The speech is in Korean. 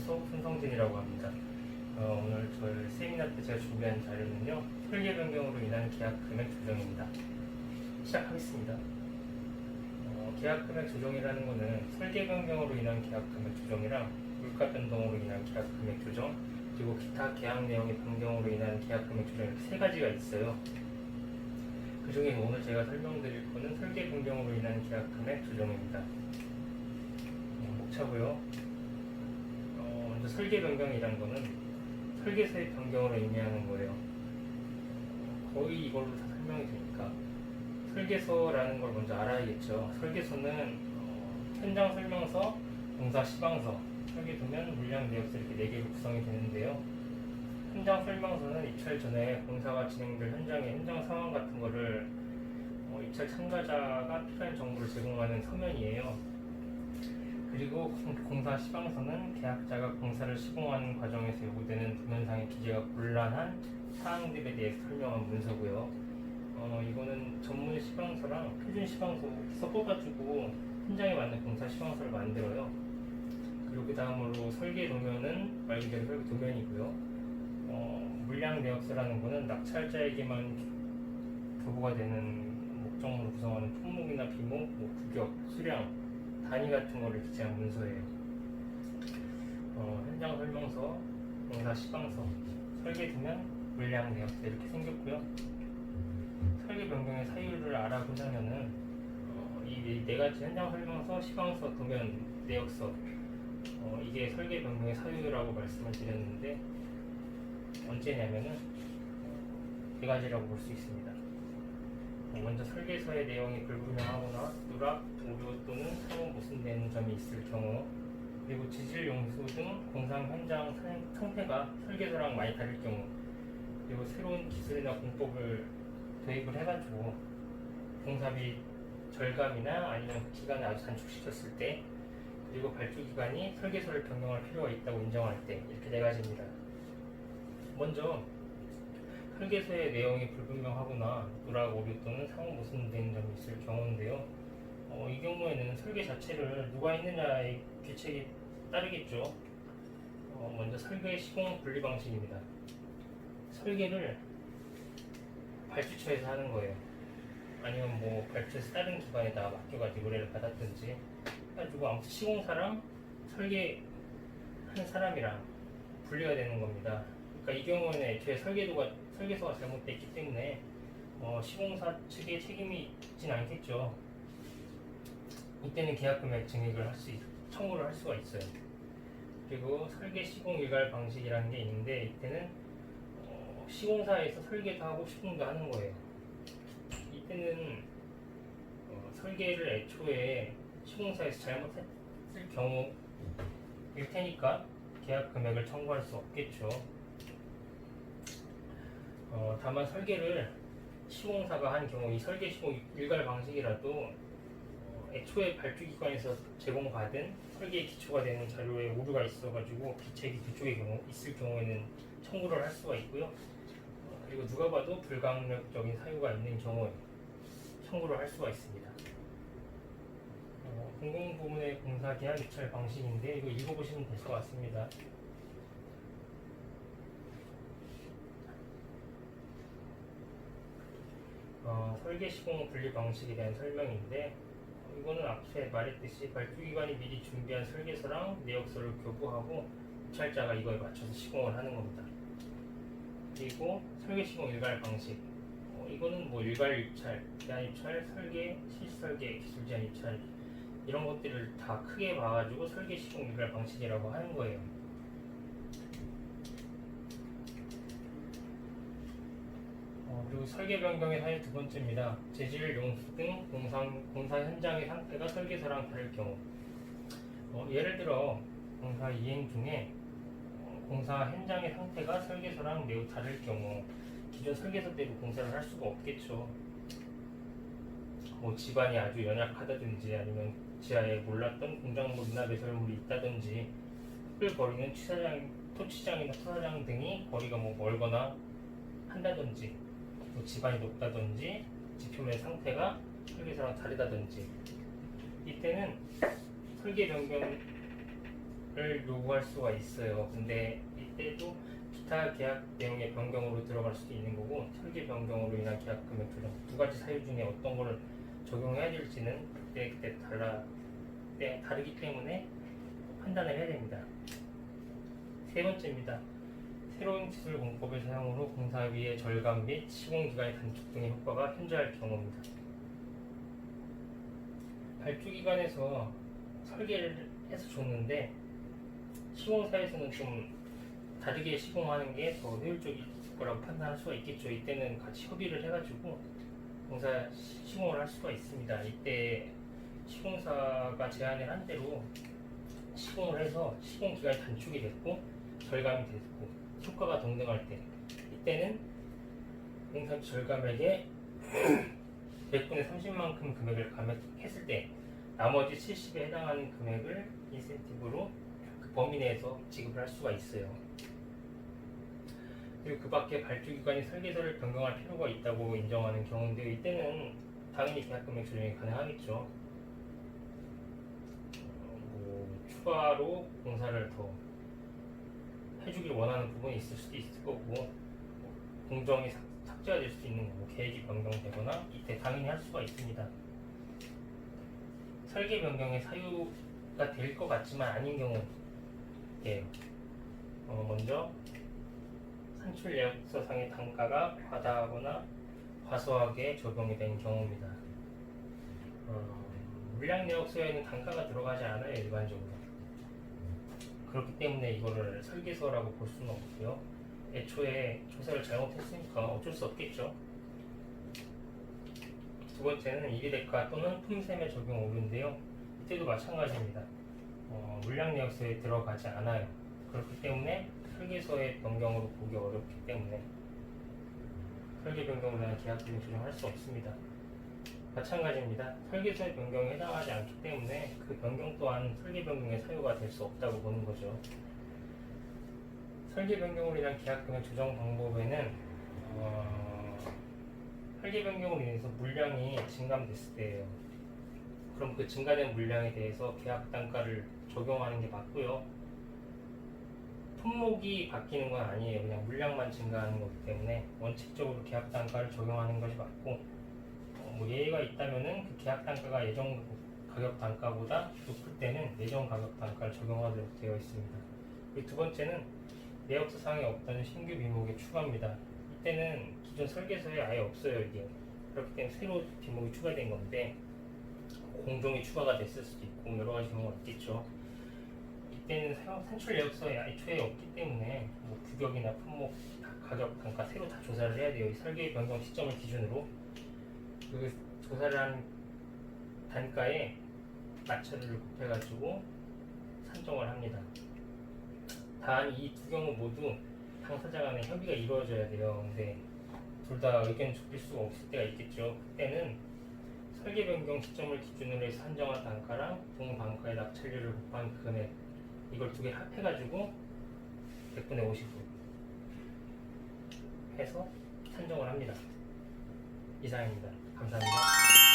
아나운서 손성진이라고 합니다. 오늘 저희 세미나 때 제가 준비한 자료는요, 설계 변경으로 인한 계약 금액 조정입니다. 시작하겠습니다. 계약 금액 조정이라는 것은 설계 변경으로 인한 계약 금액 조정이랑 물가 변동으로 인한 계약 금액 조정, 그리고 기타 계약 내용의 변경으로 인한 계약 금액 조정, 이렇게 세 가지가 있어요. 그 중에 오늘 제가 설명드릴 거는 설계 변경으로 인한 계약 금액 조정입니다. 목차고요. 먼저 설계 변경이란 거는 설계서의 변경으로 의미하는 거예요. 거의 이걸로 다 설명이 되니까 설계서라는 걸 먼저 알아야겠죠. 설계서는 현장 설명서, 공사 시방서, 설계도면, 물량 내역서 이렇게 4개로 구성이 되는데요. 현장 설명서는 입찰 전에 공사가 진행될 현장의 현장 상황 같은 거를 입찰 참가자가 필요한 정보를 제공하는 서면이에요. 그리고 공사 시방서는 계약자가 공사를 시공하는 과정에서 요구되는 도면상의 기재가 곤란한 사항들에 대해서 설명한 문서고요. 이거는 전문 시방서랑 표준 시방서 섞어가지고 현장에 맞는 공사 시방서를 만들어요. 그리고 그 다음으로 설계 도면은 말 그대로 설계 도면이고요. 물량 내역서라는 거는 낙찰자에게만 교부가 되는 목적물을 구성하는 품목이나 비목, 규격, 수량, 단위 같은 거를 기재한 문서예요. 현장 설명서, 공사 시방서, 설계 도면, 물량 내역서 이렇게 생겼고요. 설계 변경의 사유를 알아보자면은 이 네 가지 현장 설명서, 시방서, 도면, 내역서 이게 설계 변경의 사유라고 말씀을 드렸는데 언제냐면은 네 가지라고 볼 수 있습니다. 먼저 설계서의 내용이 불분명하거나 누락, 오류 또는 잘못 모순되는 점이 있을 경우, 그리고 지질 용수 등 공사 현장 상태가 설계서랑 많이 다를 경우, 그리고 새로운 기술이나 공법을 도입을 해가지고 공사비 절감이나 아니면 그 기간을 아주 단축시켰을 때, 그리고 발주 기간이 설계서를 변경할 필요가 있다고 인정할 때, 이렇게 네 가지입니다. 먼저 설계서의 내용이 불분명하거나 누락, 오류 또는 상호 모순되는 점이 있을 경우인데요. 이 경우에는 설계 자체를 누가 했느냐의 규칙이 따르겠죠. 먼저 설계 시공 분리 방식입니다. 설계를 발주처에서 하는 거예요. 아니면 뭐 발주처에서 다른 기관에다 맡겨가지고 의뢰를 받았든지 해가지고 아무튼 시공사랑 설계한 사람이랑 분리가 되는 겁니다. 그러니까 이 경우에는 애초에 설계서가 잘못됐기 때문에 시공사 측에 책임이 있진 않겠죠. 이때는 계약금액 증액을 청구를 할 수가 있어요. 그리고 설계 시공 일괄 방식이라는 게 있는데 이때는 시공사에서 설계도 하고 시공도 하는 거예요. 이때는 설계를 애초에 시공사에서 잘못했을 경우일 테니까 계약 금액을 청구할 수 없겠죠. 다만 설계를 시공사가 한 경우 이 설계 시공 일괄 방식이라도 애초에 발주기관에서 제공받은 설계의 기초가 되는 자료에 오류가 있어가지고 기책이 그쪽에 있을 경우에는 청구를 할 수가 있고요. 그리고 누가 봐도 불강력적인 사유가 있는 경우에 청구를 할 수가 있습니다. 공공부문의 공사계약 입찰 방식인데 이거 읽어보시면 될 것 같습니다. 설계 시공 분리 방식에 대한 설명인데 이거는 앞에 말했듯이 발주기관이 미리 준비한 설계서랑 내역서를 교부하고 입찰자가 이거에 맞춰서 시공을 하는 겁니다. 그리고 설계 시공 일괄 방식 이거는 뭐 일괄 입찰, 제한 입찰, 설계, 실설계, 기술 제한 입찰 이런 것들을 다 크게 봐가지고 설계 시공 일괄 방식이라고 하는 거예요. 그리고 설계 변경의 사유 두 번째입니다. 재질, 용수 등 공사 현장의 상태가 설계서랑 다를 경우. 예를 들어 공사 이행 중에 공사 현장의 상태가 설계서랑 매우 다를 경우 기존 설계서대로 공사를 할 수가 없겠죠. 뭐 집안이 아주 연약하다든지 아니면 지하에 몰랐던 공작물이나 배설물이 있다든지 흙을 버리는 토치장이나 투사장 등이 거리가 뭐 멀거나 한다든지 집안이 높다든지 지표면의 상태가 설계서랑 다르다든지 이때는 설계 변경을 요구할 수가 있어요. 근데 이때도 기타 계약 내용의 변경으로 들어갈 수도 있는 거고, 설계 변경으로 인한 계약 금액 조정, 두 가지 사유 중에 어떤 거를 적용해야 될지는 그때 다르기 때문에 판단을 해야 됩니다. 세 번째입니다. 새로운 기술 공법의 사용으로 공사비의 절감 및 시공기간의 단축 등의 효과가 현저할 경우입니다. 발주기관에서 설계를 해서 줬는데 시공사에서는 좀 다르게 시공하는 게 더 효율적일 거라고 판단할 수가 있겠죠. 이때는 같이 협의를 해가지고 공사 시공을 할 수가 있습니다. 이때 시공사가 제안을 한 대로 시공을 해서 시공 기간이 단축이 됐고 절감이 됐고 효과가 동등할 때, 이때는 공사 절감액의 100분의 30만큼 금액을 감액했을 때 나머지 70에 해당하는 금액을 인센티브로 그 범위 내에서 지급을 할 수가 있어요. 그리고 그 밖에 발주기관이 설계서를 변경할 필요가 있다고 인정하는 경우인데, 이때는 당연히 계약금액 조정이 가능하겠죠. 추가로 공사를 더 해주길 원하는 부분이 있을 수도 있을 거고, 공정이 삭제가 될 수도 있는 거고, 계획이 변경되거나 이때 당연히 할 수가 있습니다. 설계 변경의 사유가 될 것 같지만 아닌 경우예요. 먼저 산출 예약서상의 단가가 과다하거나 과소하게 적용이 된 경우입니다. 물량 내역서에는 단가가 들어가지 않아요, 일반적으로. 그렇기 때문에 이거를 설계서라고 볼 수는 없고요. 애초에 조사를 잘못했으니까 어쩔 수 없겠죠. 두 번째는 이비대가 또는 품셈의 적용 오류인데요. 이때도 마찬가지입니다. 물량 내역서에 들어가지 않아요. 그렇기 때문에 설계서의 변경으로 보기 어렵기 때문에 설계 변경으로 인한 계약금을 조정할 수 없습니다. 마찬가지입니다. 설계서의 변경에 해당하지 않기 때문에 그 변경 또한 설계 변경의 사유가 될 수 없다고 보는 거죠. 설계 변경으로 인한 계약금의 조정 방법에는 설계 변경으로 인해서 물량이 증감됐을 때예요. 그럼 그 증가된 물량에 대해서 계약 단가를 적용하는 게 맞고요. 품목이 바뀌는 건 아니에요. 그냥 물량만 증가하는 거기 때문에 원칙적으로 계약 단가를 적용하는 것이 맞고, 예외가 있다면은 그 계약 단가가 예정 가격 단가보다 높을 때는 예정 가격 단가를 적용하도록 되어 있습니다. 그리고 두 번째는 내역서상에 없던 신규 비목의 추가입니다. 이때는 기존 설계서에 아예 없어요, 이게. 그렇기 때문에 새로 비목이 추가된 건데, 공정이 추가가 됐을 수도 있고 여러 가지 경우가 있겠죠. 이때는 산출 내역서에 애초에 없기 때문에 규격이나 품목, 가격, 단가 새로 다 조사를 해야 돼요. 이 설계 변경 시점을 기준으로 그 조사를 한 단가에 마찰을 곱해가지고 산정을 합니다. 단 이 두 경우 모두 당사자 간의 협의가 이루어져야 돼요. 근데 둘 다 의견 좁힐 수가 없을 때가 있겠죠. 그때는 설계 변경 시점을 기준으로 해서 산정한 단가랑 동반가의 낙찰료를 곱한 금액, 이걸 두 개 합해가지고 100분의 50을 해서 산정을 합니다. 이상입니다. 감사합니다.